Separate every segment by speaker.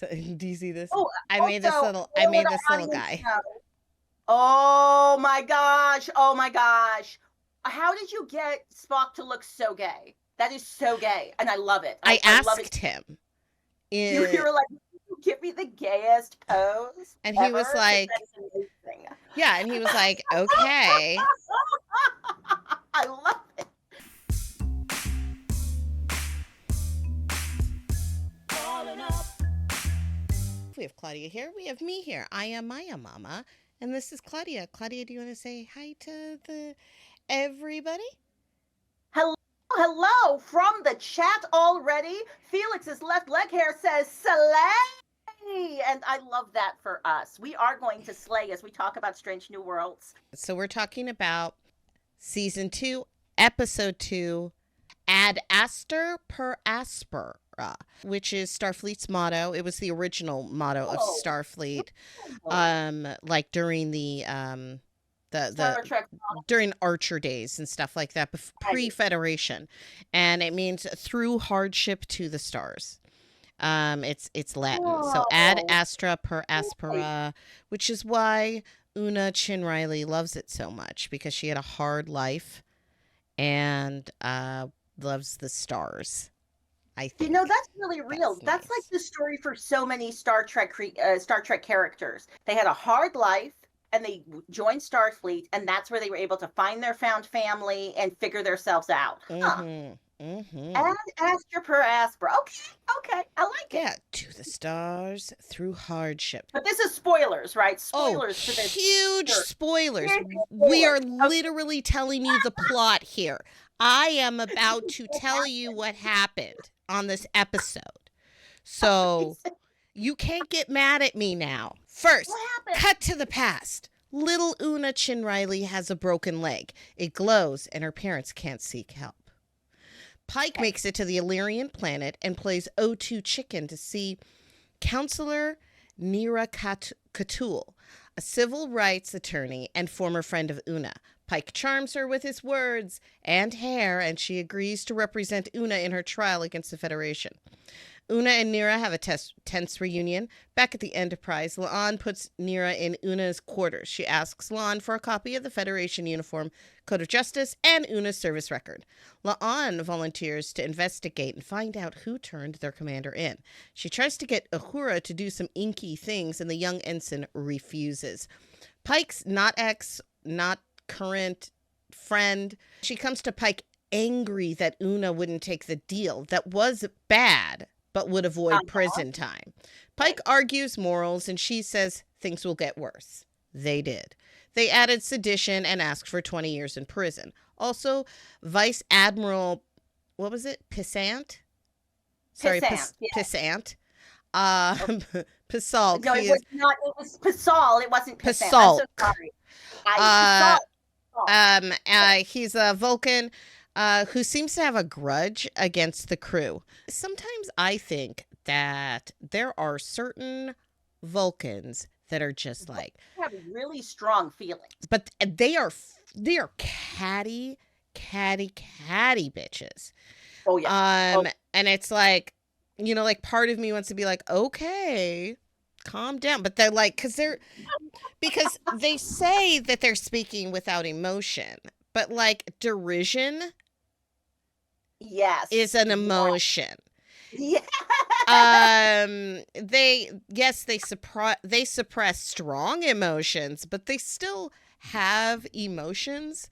Speaker 1: So, do you see this?
Speaker 2: Oh,
Speaker 1: I
Speaker 2: also,
Speaker 1: made this little. I
Speaker 2: all
Speaker 1: made
Speaker 2: the
Speaker 1: this little
Speaker 2: audience
Speaker 1: guy.
Speaker 2: know. Oh my gosh! Oh my gosh! How did you get Spock to look so gay? That is so gay, and I love it.
Speaker 1: I
Speaker 2: I love it.
Speaker 1: asked him,
Speaker 2: You were like, "Give me the gayest pose
Speaker 1: and he was
Speaker 2: ever," because
Speaker 1: like,
Speaker 2: that is amazing.
Speaker 1: "Yeah," and he was like, "Okay."
Speaker 2: I love it.
Speaker 1: We have Claudia here. We have me here. I am Maiamama, and this is Claudia. Claudia, do you want to say hi to the everybody?
Speaker 2: Hello from the chat already. Felix's left leg hair says slay, and I love that for us. We are going to slay as we talk about Strange New Worlds.
Speaker 1: So we're talking about season 2, episode 2, Ad Astra per Aspera, which is Starfleet's motto. It was the original motto of Starfleet, like during the
Speaker 2: Star Trek
Speaker 1: during Archer days and stuff like that, pre-Federation, and it means through hardship to the stars. It's Latin, so Ad Astra per Aspera, which is why Una Chin Riley loves it so much, because she had a hard life and loves the stars. I think.
Speaker 2: You know, that's really real. That's
Speaker 1: nice.
Speaker 2: like the story for so many Star Trek characters. They had a hard life and they joined Starfleet, and that's where they were able to find their found family and figure themselves out. And Astra per Aspera. Okay, I like it.
Speaker 1: Yeah, to the stars through hardship.
Speaker 2: But this is spoilers, right? Spoilers
Speaker 1: for this. Huge spoilers. We are literally telling you the plot here. I am about to tell you what happened on this episode. So you can't get mad at me now. First, cut to the past. Little Una Chin Riley has a broken leg. It glows, and her parents can't seek help. Pike makes it to the Illyrian planet and plays O2 chicken to see Counselor Nira Katul, a civil rights attorney and former friend of Una. Pike charms her with his words and hair, and she agrees to represent Una in her trial against the Federation. Una and Nira have a tense reunion. Back at the Enterprise, La'an puts Nira in Una's quarters. She asks La'an for a copy of the Federation uniform, Code of Justice, and Una's service record. La'an volunteers to investigate and find out who turned their commander in. She tries to get Uhura to do some inky things, and the young ensign refuses. Pike's not current friend. She comes to Pike angry that Una wouldn't take the deal. That was bad, but would avoid prison time. Pike argues morals, and she says things will get worse. They did. They added sedition and asked for 20 years in prison. Also, Vice Admiral, what was it? Pissant? Sorry, Pissant. Pissalt.
Speaker 2: No, it was not. It was Pissal. It wasn't Pissant.
Speaker 1: Pissalt.
Speaker 2: I'm so sorry.
Speaker 1: He's a Vulcan who seems to have a grudge against the crew. Sometimes I think that there are certain Vulcans that are just like,
Speaker 2: they have really strong feelings,
Speaker 1: but they are catty bitches.
Speaker 2: Oh yeah.
Speaker 1: And it's like, you know, like part of me wants to be like, okay, calm down, but they're like, because they say that they're speaking without emotion, but like derision,
Speaker 2: yes,
Speaker 1: is an emotion.
Speaker 2: Yeah.
Speaker 1: They suppress strong emotions, but they still have emotions.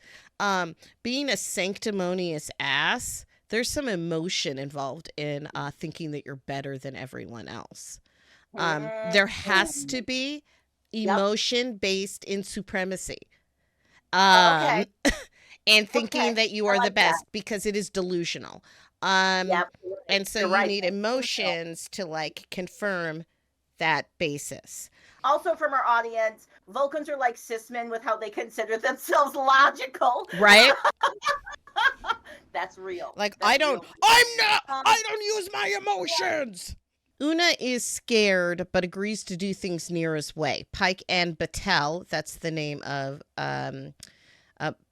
Speaker 1: Being a sanctimonious ass, there's some emotion involved in thinking that you're better than everyone else. There has to be emotion based in supremacy. And thinking that you are the best because it is delusional. And so you need emotions to like confirm that basis.
Speaker 2: Also, from our audience, Vulcans are like cis men with how they consider themselves logical.
Speaker 1: Right?
Speaker 2: That's real.
Speaker 1: Like, I don't use my emotions. Una is scared, but agrees to do things Nira's way. Pike and Batel, that's the name of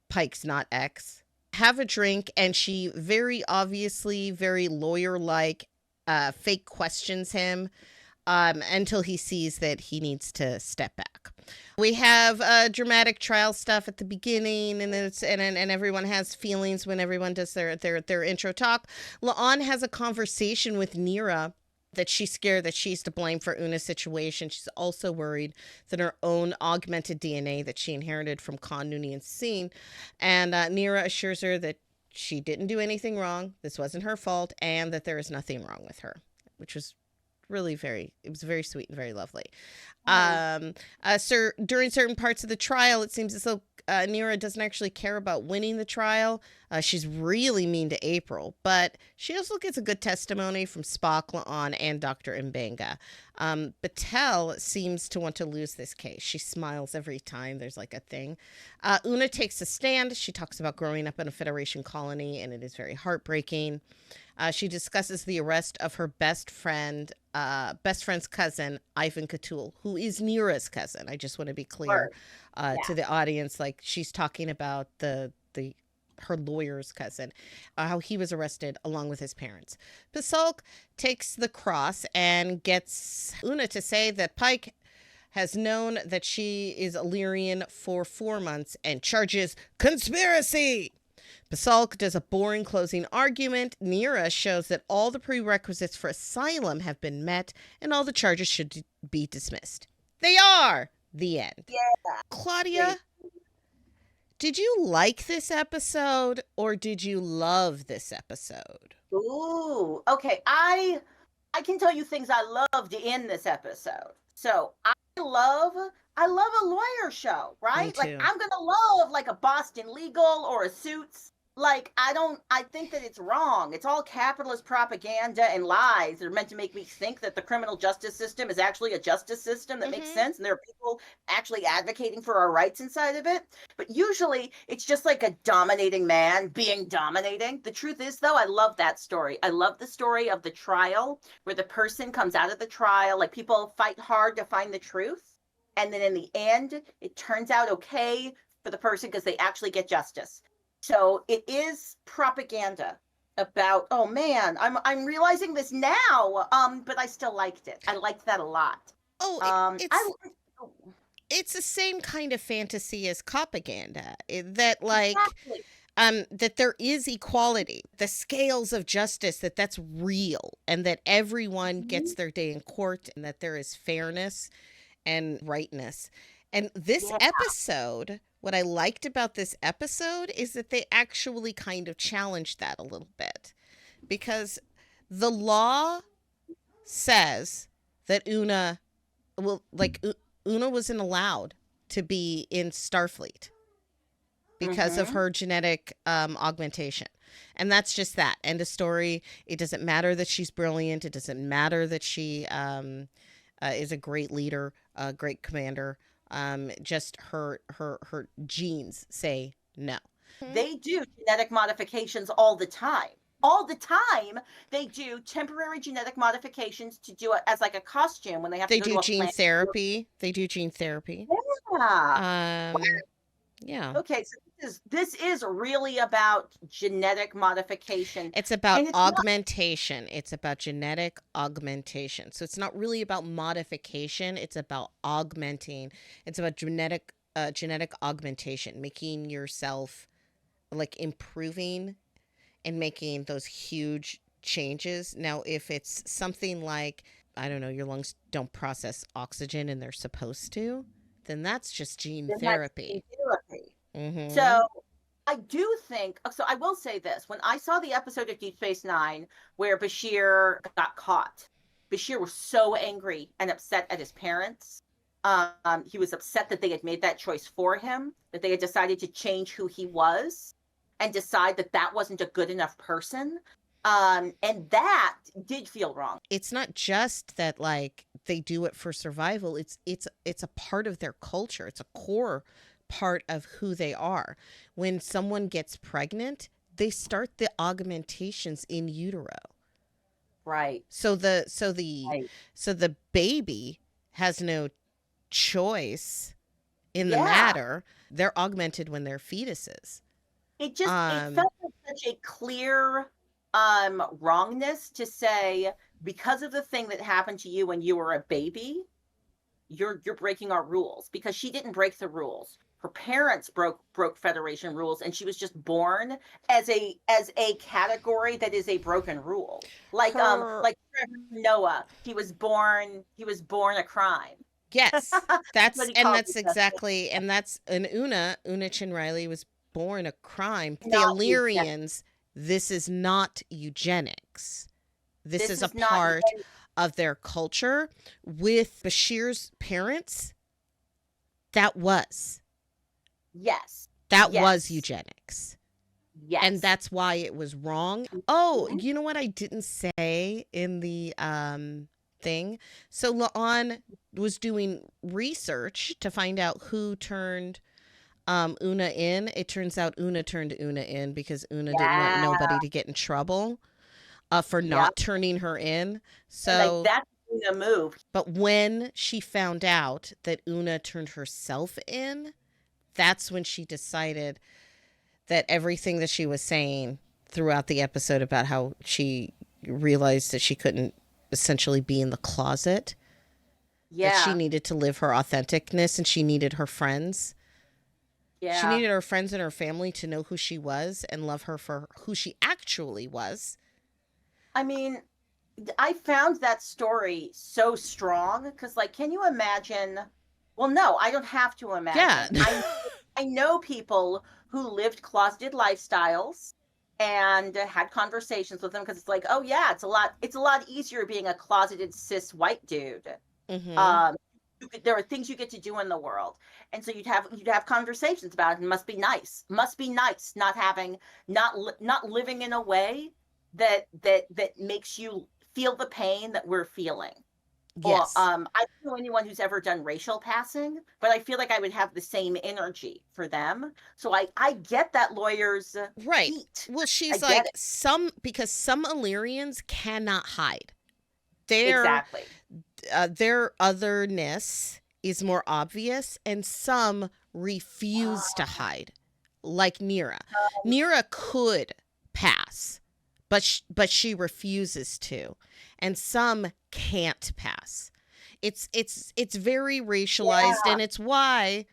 Speaker 1: Pike's not ex, have a drink, and she very obviously, very lawyer-like, fake questions him until he sees that he needs to step back. We have dramatic trial stuff at the beginning, and and everyone has feelings when everyone does their intro talk. La'an has a conversation with Neera that she's scared that she's to blame for Una's situation. She's also worried that her own augmented DNA that she inherited from Khan, Noonien, and Scene. And Neera assures her that she didn't do anything wrong. This wasn't her fault, and that there is nothing wrong with her, which was really it was very sweet and very lovely. During certain parts of the trial, it seems as though Neera doesn't actually care about winning the trial. She's really mean to April, but she also gets a good testimony from Spock, La'an, and Dr. M'Benga. Batel seems to want to lose this case. She smiles every time there's like a thing. Una takes a stand. She talks about growing up in a Federation colony, and it is very heartbreaking. She discusses the arrest of her best friend's cousin, Ivan Katul, who is Neera's cousin. I just want to be clear to the audience. Like, she's talking about her lawyer's cousin, how he was arrested along with his parents. Pasulk takes the cross and gets Una to say that Pike has known that she is Illyrian for 4 months and charges conspiracy. Pasulk does a boring closing argument. Neera shows that all the prerequisites for asylum have been met and all the charges should be dismissed. They are. The end.
Speaker 2: Yeah.
Speaker 1: Claudia, did you like this episode or did you love this episode?
Speaker 2: Ooh, okay. I can tell you things I loved in this episode. So I love a lawyer show, right? Like, I'm gonna love like a Boston Legal or a Suits. Like, I think that it's wrong. It's all capitalist propaganda and lies that are meant to make me think that the criminal justice system is actually a justice system that makes sense, and there are people actually advocating for our rights inside of it. But usually it's just like a dominating man being dominating. The truth is, though, I love that story. I love the story of the trial where the person comes out of the trial, like, people fight hard to find the truth, and then in the end, it turns out okay for the person because they actually get justice. So it is propaganda about, oh man, I'm realizing this now, but I still liked it. I liked that a lot.
Speaker 1: It's the same kind of fantasy as propaganda, that like, exactly. That there is equality, the scales of justice, that's real, and that everyone gets their day in court, and that there is fairness and rightness. And this episode, what I liked about this episode is that they actually kind of challenged that a little bit, because the law says that Una wasn't allowed to be in Starfleet because of her genetic augmentation. And that's just that. End of story. It doesn't matter that she's brilliant. It doesn't matter that she is a great leader, a great commander. Just her genes say no.
Speaker 2: They do genetic modifications all the time. All the time, they do temporary genetic modifications to do it as like a costume when they have to
Speaker 1: do gene therapy. They do gene therapy.
Speaker 2: Yeah.
Speaker 1: Yeah.
Speaker 2: Okay, so this is really about genetic modification.
Speaker 1: It's about augmentation. It's about genetic augmentation. So it's not really about modification. It's about augmenting. It's about genetic augmentation, making yourself, like, improving and making those huge changes. Now, if it's something like, I don't know, your lungs don't process oxygen and they're supposed to, then that's just gene therapy.
Speaker 2: So I do think, so I will say this, when I saw the episode of Deep Space Nine where Bashir got caught, Bashir was so angry and upset at his parents. He was upset that they had made that choice for him, that they had decided to change who he was and decide that wasn't a good enough person. And that did feel wrong.
Speaker 1: It's not just that, like, they do it for survival. It's a part of their culture. It's a core part of who they are. When someone gets pregnant, they start the augmentations in utero.
Speaker 2: Right.
Speaker 1: So the baby has no choice in the matter. They're augmented when they're fetuses.
Speaker 2: It just it felt like such a clear wrongness to say because of the thing that happened to you when you were a baby, you're breaking our rules. Because she didn't break the rules. Her parents broke Federation rules, and she was just born as a category that is a broken rule.
Speaker 1: Her
Speaker 2: Like Trevor Noah, he was born a crime.
Speaker 1: Yes,
Speaker 2: What
Speaker 1: that's
Speaker 2: he
Speaker 1: and
Speaker 2: called
Speaker 1: that's
Speaker 2: it.
Speaker 1: exactly and that's and Una Chin Riley was born a crime. The
Speaker 2: Not
Speaker 1: Illyrians, this is not eugenics. This
Speaker 2: this
Speaker 1: is a
Speaker 2: is not
Speaker 1: part of their culture. With Bashir's parents, that was
Speaker 2: yes.
Speaker 1: that was
Speaker 2: Yes.
Speaker 1: eugenics. And
Speaker 2: Yes.
Speaker 1: that's why it was wrong. Oh,
Speaker 2: Mhm.
Speaker 1: you know what I didn't say in the thing? So La'an was doing research to find out who turned Una in. It turns out Una turned Una in because Una didn't want
Speaker 2: Yeah.
Speaker 1: nobody to get in trouble for
Speaker 2: Yep.
Speaker 1: not turning her in.
Speaker 2: And like
Speaker 1: So,
Speaker 2: that's a move.
Speaker 1: but when she found out that Una turned herself in, that's when she decided that everything that she was saying throughout the episode about how she realized that she couldn't essentially be in the closet, that she
Speaker 2: Yeah.
Speaker 1: needed to live her authenticness and she needed her friends. She
Speaker 2: Yeah.
Speaker 1: needed her friends and her family to know who she was and love her for who she actually was.
Speaker 2: I mean, I found that story so strong because, like, can you imagine? Well, no, I don't have to
Speaker 1: Yeah.
Speaker 2: imagine. I know people who lived closeted lifestyles and had conversations with them because it's like, oh yeah, it's a lot easier being a closeted cis white dude.
Speaker 1: Mm-hmm.
Speaker 2: Um, there are things you get to do in the world, and so you'd have conversations about it. And must be nice not having not living in a way that makes you feel the pain that we're feeling. Or
Speaker 1: Yes.
Speaker 2: I don't know anyone who's ever done racial passing, but I feel like I would have the same energy for them. So I get that lawyer's
Speaker 1: Right.
Speaker 2: heat.
Speaker 1: Well,
Speaker 2: I
Speaker 1: she's
Speaker 2: get
Speaker 1: like
Speaker 2: it.
Speaker 1: because some Illyrians cannot hide. Their
Speaker 2: Exactly.
Speaker 1: their otherness is more obvious, and some refuse to hide, like Nira. Nira could pass, but she refuses to, and some can't pass. It's very racialized,
Speaker 2: Yeah.
Speaker 1: and it's why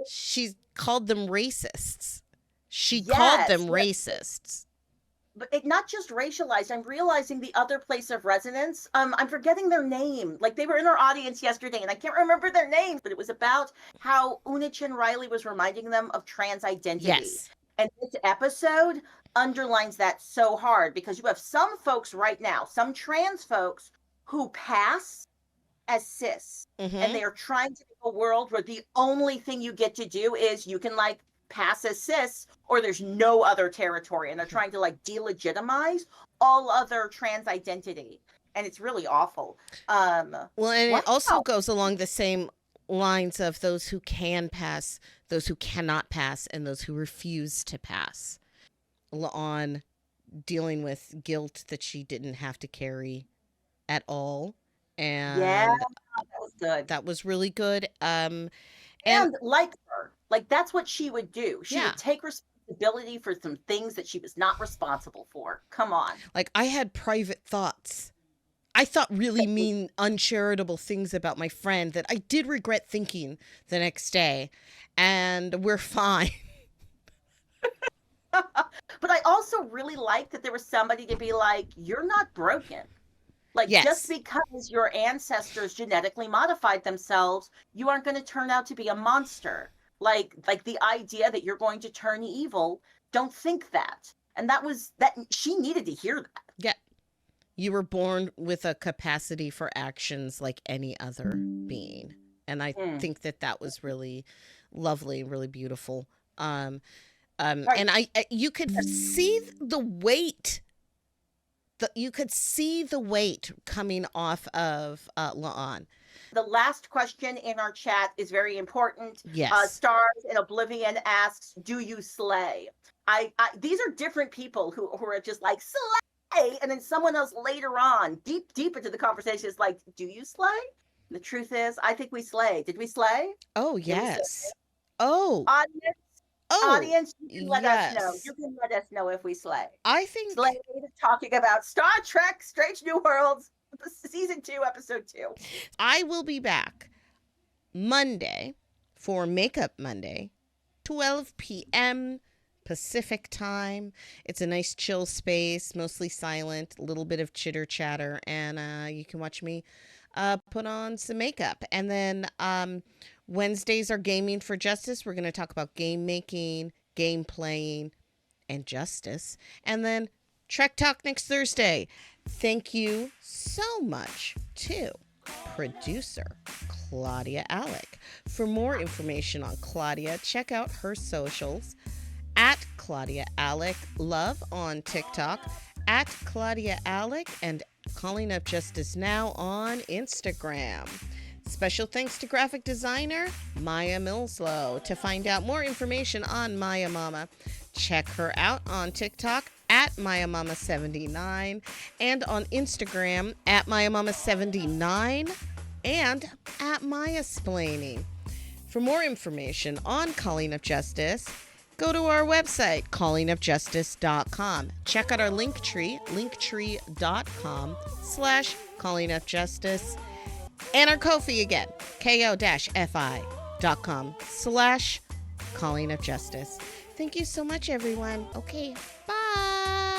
Speaker 1: she called them racists. She called
Speaker 2: Yes.
Speaker 1: them racists.
Speaker 2: But it not just racialized. I'm realizing the other place of resonance. I'm forgetting their name. Like they were in our audience yesterday, and I can't remember their names. But it was about how Una Chin Riley was reminding them of trans identity,
Speaker 1: Yes.
Speaker 2: and this episode underlines that so hard because you have some folks right now, some trans folks who pass as cis, and
Speaker 1: Mm-hmm.
Speaker 2: they are trying to make a world where the only thing you get to do is you can like pass as cis or there's no other territory, and they're trying to like delegitimize all other trans identity, and it's really awful.
Speaker 1: Well, and
Speaker 2: Wow.
Speaker 1: it also goes along the same lines of those who can pass, those who cannot pass, and those who refuse to pass. On dealing with guilt that she didn't have to carry at all.
Speaker 2: Yeah,
Speaker 1: And
Speaker 2: that was good.
Speaker 1: that was really good. And
Speaker 2: And like her, like that's what she would do. She
Speaker 1: yeah,
Speaker 2: would take responsibility for some things that she was not responsible for. Come on.
Speaker 1: like I had private thoughts. I thought really mean, uncharitable things about my friend that I did regret thinking the next day. And we're fine.
Speaker 2: But I also really like that there was somebody to be like, you're not broken. Like just
Speaker 1: Yes.
Speaker 2: because your ancestors genetically modified themselves, you aren't going to turn out to be a monster. Like the idea that you're going to turn evil, don't think that. And that was that she needed to hear that.
Speaker 1: Yeah. You were born with a capacity for actions like any other being. And I
Speaker 2: Mm.
Speaker 1: think that that was really lovely, really beautiful.
Speaker 2: Right.
Speaker 1: And I you could see the weight. You could see the weight coming off of La'an.
Speaker 2: The last question in our chat is very important.
Speaker 1: Yes.
Speaker 2: Stars in Oblivion asks, "Do you slay?" These are different people who are just like slay, and then someone else later on, deep into the conversation, is like, "Do you slay?" The truth is, I think we slay. Did we slay?
Speaker 1: Oh,
Speaker 2: Did we slay?
Speaker 1: yes. Oh,
Speaker 2: Audience,
Speaker 1: oh,
Speaker 2: audience, you can let us know.
Speaker 1: yes.
Speaker 2: You can let us know if we slay.
Speaker 1: I think
Speaker 2: Slade talking about Star Trek, Strange New Worlds. Season 2, episode 2.
Speaker 1: I will be back Monday for Makeup Monday, 12 p.m. Pacific time. It's a nice chill space, mostly silent, a little bit of chitter chatter, and you can watch me put on some makeup. And then Wednesdays are Gaming for Justice. We're going to talk about game making, game playing, and justice. And then Trek Talk next Thursday. Thank you so much to producer Claudia Alick. For more information on Claudia, check out her socials at Claudia Alick Love on TikTok, at Claudia Alick, and Calling Up Justice Now on Instagram. Special thanks to graphic designer Maya Millslow. To find out more information on Maiamama, check her out on TikTok at Maiamama79 and on Instagram at Maiamama79 and at Maiasplaining. For more information on Calling Up Justice, go to our website, callingupjustice.com. Check out our Linktree, linktree.com/callingupjustice. And our Ko-fi again, ko-fi.com/callingupjustice. Thank you so much, everyone. Okay, bye.